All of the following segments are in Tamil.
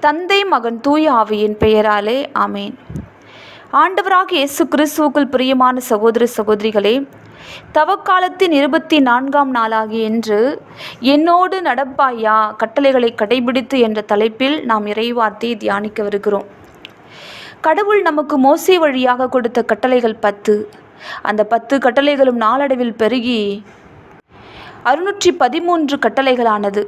தந்தை, மகன், தூய ஆவியின் பெயராலே ஆமேன். ஆண்டவராகிய இயேசு கிறிஸ்துவுக்குள் பிரியமான சகோதர சகோதரிகளே, தவக்காலத்தின் 24ஆம் நாளாகிய இன்று என்னோடு நடப்பாயா கட்டளைகளை கடைபிடித்து என்ற தலைப்பில் நாம் இறைவார்த்தையை தியானிக்கவிருக்கிறோம். கடவுள் நமக்கு மோசே வழியாக கொடுத்த கட்டளைகள் 10. அந்த 10 கட்டளைகளும் நாளடைவில் பெருகி 613 கட்டளைகளானது.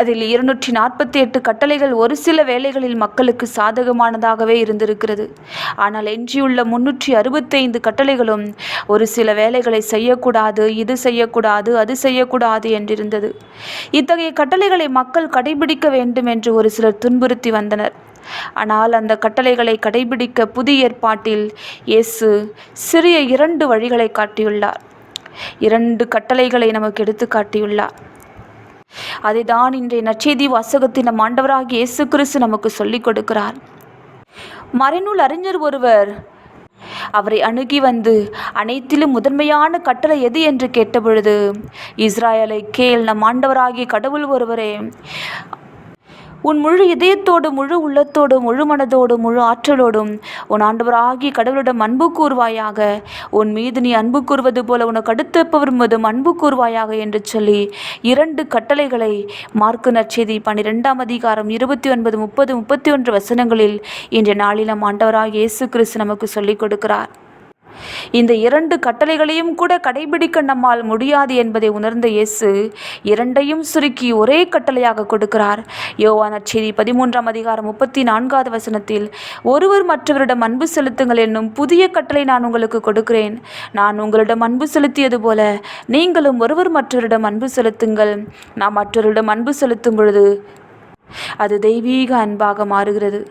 அதில் 248 கட்டளைகள் ஒரு சில வேளைகளில் மக்களுக்கு சாதகமானதாகவே இருந்திருக்கிறது. ஆனால் எஞ்சியுள்ள 365 கட்டளைகளும் ஒரு சில வேலைகளை செய்யக்கூடாது, இது செய்யக்கூடாது, அது செய்யக்கூடாது என்றிருந்தது. இத்தகைய கட்டளைகளை மக்கள் கடைபிடிக்க வேண்டும் என்று ஒரு சிலர் துன்புறுத்தி வந்தனர். ஆனால் அந்த கட்டளைகளை கடைபிடிக்க புதிய ஏற்பாட்டில் இயேசு சிறிய 2 வழிகளை காட்டியுள்ளார். 2 கட்டளைகளை நமக்கு எடுத்து காட்டியுள்ளார். அதைதான் இன்றைய நற்செய்தி வாசகத்தின் நம் ஆண்டவராகிய இயேசு கிறிஸ்து நமக்கு சொல்லிக் கொடுக்கிறார். மறைநூல் அறிஞர் ஒருவர் அவரை அணுகி வந்து அனைத்திலும் முதன்மையான கட்டளை எது என்று கேட்டபொழுது, இஸ்ராயலை கேள், நம் ஆண்டவராகிய கடவுள் ஒருவரே, உன் முழு இதயத்தோடும், முழு உள்ளத்தோடும், முழு மனதோடும், முழு ஆற்றலோடும் உன் ஆண்டவராகிய கடவுளிடம் அன்பு கூர்வாயாக. உன் மீது நீ அன்பு கூறுவது போல உனக்கு அடுத்தப்பவர் மீதும் அன்பு கூர்வாயாக என்று சொல்லி 2 கட்டளைகளை மார்க்கு நற்செய்தி 12ஆம் அதிகாரம் 29, 30, 31 வசனங்களில் இன்றைய நாளில் நம் ஆண்டவராகிய இயேசு கிறிஸ்து நமக்கு சொல்லிக் கொடுக்கிறார். இந்த 2 கட்டளைகளையும் கூட கடைபிடிக்க நம்மால் முடியாது என்பதை உணர்ந்த இயேசு 2ஐயும் சுருக்கி ஒரே கட்டளையாக கொடுக்கிறார். யோவான் நற்செய்தி 13ஆம் அதிகாரம் 34வது வசனத்தில், ஒருவர் மற்றவரிடம் அன்பு செலுத்துங்கள் என்னும் புதிய கட்டளை நான் உங்களுக்கு கொடுக்கிறேன். நான் உங்களிடம் அன்பு செலுத்தியது போல நீங்களும் ஒருவர் மற்றவரிடம் அன்பு செலுத்துங்கள். நாம் மற்றவரிடம் அன்பு செலுத்தும் பொழுது அது தெய்வீக அன்பாக மாறுகிறது.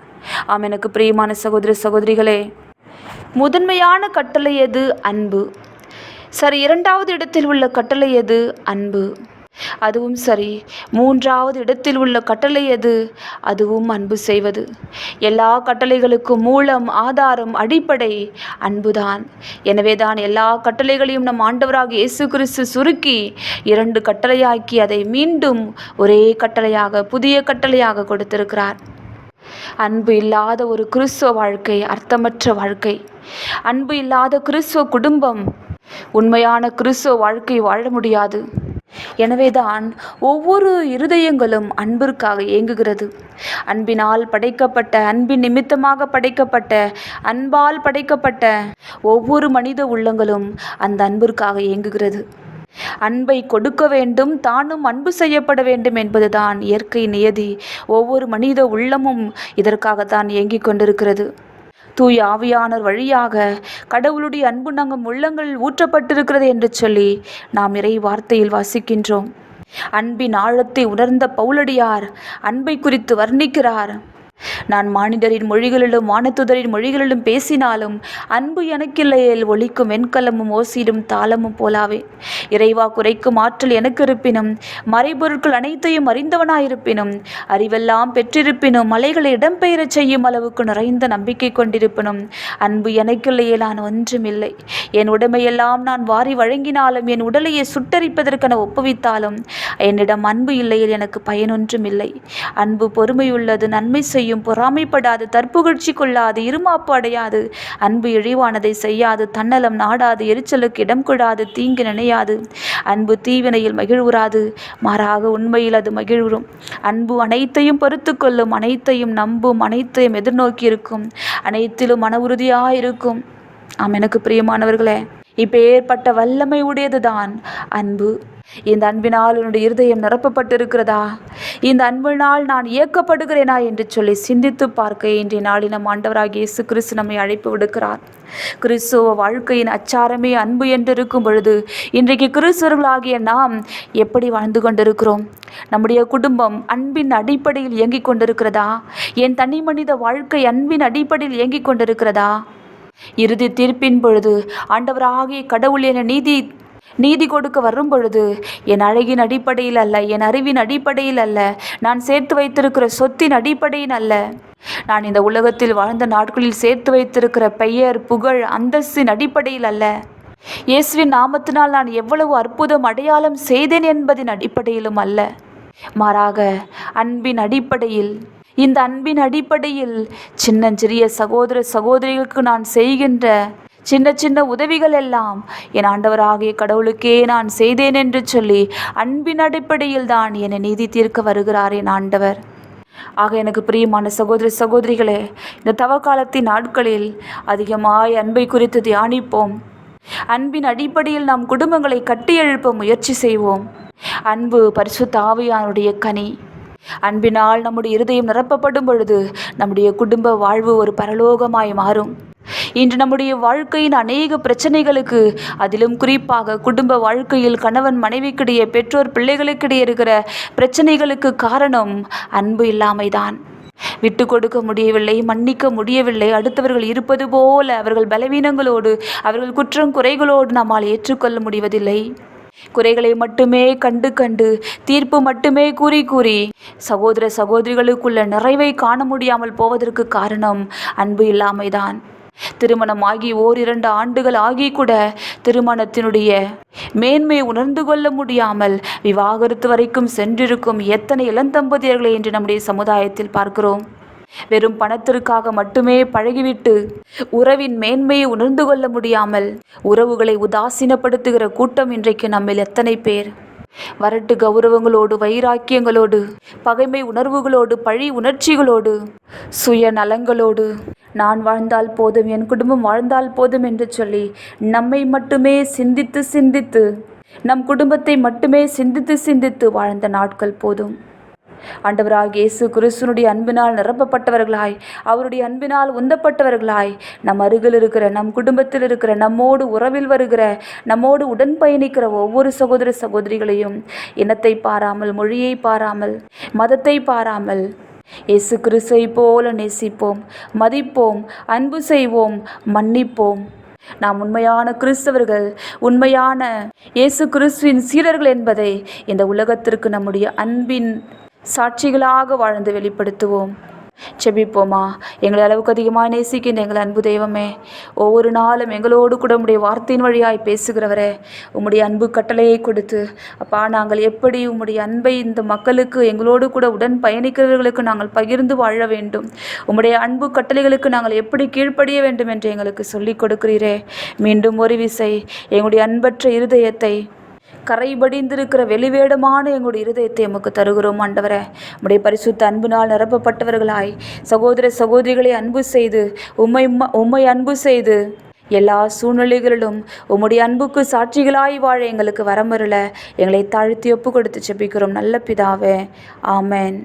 ஆம், எனக்கு பிரியமான சகோதர சகோதரிகளே, முதன்மையான கட்டளை எது? அன்பு. சரி, 2வது இடத்தில் உள்ள கட்டளை எது? அன்பு. அதுவும் சரி. 3வது இடத்தில் உள்ள கட்டளை எது? அதுவும் அன்பு செய்வது. எல்லா கட்டளைகளுக்கும் மூலம், ஆதாரம், அடிப்படை அன்புதான். எனவேதான் எல்லா கட்டளைகளையும் நம் ஆண்டவராக இயேசு கிறிஸ்து சுருக்கி 2 கட்டளையாக்கி அதை மீண்டும் ஒரே கட்டளையாக, புதிய கட்டளையாக கொடுத்திருக்கிறார். அன்பு இல்லாத ஒரு கிறிஸ்துவ வாழ்க்கை அர்த்தமற்ற வாழ்க்கை. அன்பு இல்லாத கிறிஸ்துவ குடும்பம் உண்மையான கிறிஸ்துவ வாழ்க்கை வாழ முடியாது. எனவேதான் ஒவ்வொரு இருதயங்களும் அன்பிற்காக ஏங்குகிறது. அன்பினால் படைக்கப்பட்ட, அன்பின் நிமித்தமாக படைக்கப்பட்ட, அன்பால் படைக்கப்பட்ட ஒவ்வொரு மனித உள்ளங்களும் அந்த அன்பிற்காக ஏங்குகிறது. அன்பை கொடுக்க வேண்டும், தானும் அன்பு செய்யப்பட வேண்டும் என்பதுதான் இயற்கை நியதி. ஒவ்வொரு மனித உள்ளமும் இதற்காகத்தான் இயங்கிக் கொண்டிருக்கிறது. தூய ஆவியானவர் வழியாக கடவுளுடைய அன்பு நம் உள்ளங்களில் ஊற்றப்பட்டிருக்கிறது என்று சொல்லி நாம் இறை வார்த்தையில் வாசிக்கின்றோம். அன்பின் ஆழத்தை உணர்ந்த பவுலடியார் அன்பை குறித்து வர்ணிக்கிறார். நான் மானிடரின் மொழிகளிலும் வானதுதரின் மொழிகளிலும் பேசினாலும் அன்பு எனக்கில்லையேல் ஒலிக்கும் வெண்கலமும் ஓசையிடும் தாளமும் போலாவே. இறைவா குறைக்கும் ஆற்றல் எனக்கு இருப்பினும், மறைபொருட்கள் அனைத்தையும் அறிந்தவனாயிருப்பினும், அறிவெல்லாம் பெற்றிருப்பினும், மலைகளை இடம்பெயரச் செய்யும் அளவுக்கு நிறைந்த நம்பிக்கை கொண்டிருப்பினும், அன்பு எனக்கில்லையே நான் ஒன்றுமில்லை. என் உடைமையெல்லாம் நான் வாரி வழங்கினாலும், என் உடலையே சுட்டரிப்பதற்கென ஒப்புவித்தாலும், என்னிடம் அன்பு இல்லையில் எனக்கு பயனொன்றும் இல்லை. அன்பு பொறுமையுள்ளது, நன்மை செய்யும், பொறாமைப்படாது, தற்புகழ்ச்சி கொள்ளாது, இருமாப்பு அடையாது, அன்பு இழிவானதை செய்யாது, தன்னலம் நாடாது, எரிச்சலுக்கு இடம் கொடாது, தீங்கு நினையாது. அன்பு தீவினையில் மகிழ்வுறாது, மாறாக உண்மையில் அது மகிழ்வுறும். அன்பு அனைத்தையும் பொறுத்து கொள்ளும், அனைத்தையும் நம்பும், அனைத்தையும் எதிர்நோக்கி இருக்கும், அனைத்திலும் மன உறுதியாயிருக்கும். ஆம், எனக்கு பிரியமானவர்களே, இப்பேற்பட்ட வல்லமை உடையதுதான் அன்பு. இந்த அன்பினால் உன்னுடைய இருதயம் நிரப்பப்பட்டிருக்கிறதா? இந்த அன்பினால் நான் இயக்கப்படுகிறேனா என்று சொல்லி சிந்தித்து பார்க்க இன்றைய நாளில் நம் ஆண்டவராகிய இயேசு கிறிஸ்து நம்மை அழைப்பு விடுக்கிறார். கிறிஸ்துவ வாழ்க்கையின் அச்சாரமே அன்பு என்று இருக்கும் பொழுது இன்றைக்கு கிறிஸ்தவர்களாகிய நாம் எப்படி வாழ்ந்து கொண்டிருக்கிறோம்? நம்முடைய குடும்பம் அன்பின் அடிப்படையில் இயங்கிக் கொண்டிருக்கிறதா? என் தனி மனித வாழ்க்கை அன்பின் அடிப்படையில் இயங்கிக் கொண்டிருக்கிறதா? இறுதி தீர்ப்பின் பொழுது ஆண்டவராகிய கடவுள் என நீதி கொடுக்க வரும் பொழுது என் அழகின் அடிப்படையில் அல்ல, என் அறிவின் அடிப்படையில் அல்ல, நான் சேர்த்து வைத்திருக்கிற சொத்தின் அடிப்படையில் அல்ல, நான் இந்த உலகத்தில் வாழ்ந்த நாட்களில் சேர்த்து வைத்திருக்கிற பெயர், புகழ், அந்தஸ்தின் அடிப்படையில் அல்ல, இயேசுவின் நாமத்தினால் நான் எவ்வளவு அற்புதம் அடையாளம் செய்தேன் என்பதின் அடிப்படையிலும் அல்ல, மாறாக அன்பின் அடிப்படையில் இந்த அன்பின் அடிப்படையில் சின்னஞ்சிறிய சகோதர சகோதரிகளுக்கு நான் செய்கின்ற சின்ன சின்ன உதவிகள் எல்லாம் என் ஆண்டவராகிய கடவுளுக்கே நான் செய்தேன் என்று சொல்லி அன்பின் அடிப்படையில் தான் என்னை நீதி தீர்க்க வருகிறார் என் ஆண்டவர். ஆக எனக்கு பிரியமான சகோதர சகோதரிகளே, இந்த தவக்காலத்தின் நாட்களில் அதிகமாய் அன்பை குறித்து தியானிப்போம். அன்பின் அடிப்படையில் நாம் குடும்பங்களை கட்டியெழுப்ப முயற்சி செய்வோம். அன்பு பரிசுத்த ஆவியானுடைய கனி. அன்பினால் நம்முடைய இருதயம் நிரப்பப்படும் பொழுது நம்முடைய குடும்ப வாழ்வு ஒரு பரலோகமாய் மாறும். இன்று நம்முடைய வாழ்க்கையின் அநேக பிரச்சனைகளுக்கு, அதிலும் குறிப்பாக குடும்ப வாழ்க்கையில் கணவன் மனைவிக்கிடையே, பெற்றோர் பிள்ளைகளுக்கிடையே இருக்கிற பிரச்சனைகளுக்கு காரணம் அன்பு இல்லாமைதான். விட்டு கொடுக்க முடியவில்லை, மன்னிக்க முடியவில்லை. அடுத்தவர்கள் இருப்பது போல அவர்கள் பலவீனங்களோடு, அவர்கள் குற்றம் குறைகளோடு நம்மால் ஏற்றுக்கொள்ள முடிவதில்லை. குறைகளை மட்டுமே கண்டு கண்டு, தீர்ப்பு மட்டுமே கூறி கூறி சகோதர சகோதரிகளுக்குள்ள நிறைவை காண முடியாமல் போவதற்கு காரணம் அன்பு இல்லாமைதான். திருமணமாகி 1-2 ஆண்டுகள் ஆகி கூட திருமணத்தினுடைய மேன்மையை உணர்ந்து கொள்ள முடியாமல் விவாகரத்து வரைக்கும் சென்றிருக்கும் எத்தனை இளந்தம்பதியர்களை என்று நம்முடைய சமுதாயத்தில் பார்க்கிறோம். வெறும் பணத்திற்காக மட்டுமே பழகிவிட்டு உறவின் மேன்மையை உணர்ந்து கொள்ள முடியாமல் உறவுகளை உதாசீனப்படுத்துகிற கூட்டம் இன்றைக்கு நம்மில் எத்தனை பேர்? வரட்டு கௌரவங்களோடு, வைராக்கியங்களோடு, பகைமை உணர்வுகளோடு, பழி உணர்ச்சிகளோடு, சுய நலங்களோடு, நான் வாழ்ந்தால் போதும், என் குடும்பம் வாழ்ந்தால் போதும் என்று சொல்லி நம்மை மட்டுமே சிந்தித்து சிந்தித்து, நம் குடும்பத்தை மட்டுமே சிந்தித்து சிந்தித்து வாழ்ந்த நாட்கள் போதும். ஆண்டவராகிய இயேசு கிறிஸ்துவினுடைய அன்பினால் நிரப்பப்பட்டவர்களாய், அவருடைய அன்பினால் உந்தப்பட்டவர்களாய், நம் அருகில் இருக்கிற, நம் குடும்பத்தில் இருக்கிற, நம்மோடு உறவில் வருகிற, நம்மோடு உடன் பயணிக்கிற ஒவ்வொரு சகோதர சகோதரிகளையும் இனத்தை பாராமல், மொழியை பாராமல், மதத்தை பாராமல் இயேசு கிறிஸ்துவை போல நேசிப்போம், மதிப்போம், அன்பு செய்வோம், மன்னிப்போம். நாம் உண்மையான கிறிஸ்தவர்கள், உண்மையான இயேசு கிறிஸ்துவின் சீடர்கள் என்பதை இந்த உலகத்திற்கு நம்முடைய அன்பின் சாட்சிகளாக வாழ்ந்து வெளிப்படுத்துவோம். செபிப்போமா. எங்களை அளவுக்கு அதிகமாக நேசிக்கின்ற எங்கள் அன்பு தெய்வமே, ஒவ்வொரு நாளும் எங்களோடு கூட உம்முடைய வார்த்தையின் வழியாய் பேசுகிறவரே, உம்முடைய அன்பு கட்டளையை கொடுத்து அப்பா, நாங்கள் எப்படி உம்முடைய அன்பை இந்த மக்களுக்கு, எங்களோடு கூட உடன் பயணிக்கிறவர்களுக்கு நாங்கள் பகிர்ந்து வாழ வேண்டும், உம்முடைய அன்பு கட்டளைகளுக்கு நாங்கள் எப்படி கீழ்ப்படிய வேண்டும் என்று எங்களுக்கு சொல்லிக் கொடுக்கிறீரே. மீண்டும் ஒரு விசை எங்களுடைய அன்பற்ற இருதயத்தை, கரைபடிந்திருக்கிற வெளிவேடமான எங்களுடைய இருதயத்தை எமக்கு தருகிறோம் ஆண்டவரே. உம்முடைய பரிசுத்த அன்பினால் நிரப்பப்பட்டவர்களாய் சகோதர சகோதரிகளை அன்பு செய்து, உம்மை அன்பு செய்து, எல்லா சூழ்நிலைகளிலும் உம்முடைய அன்புக்கு சாட்சிகளாய் வாழ எங்களுக்கு வரமருள எங்களை தாழ்த்தி ஒப்பு கொடுத்து செபிக்கிறோம் நல்ல பிதாவே. ஆமென்.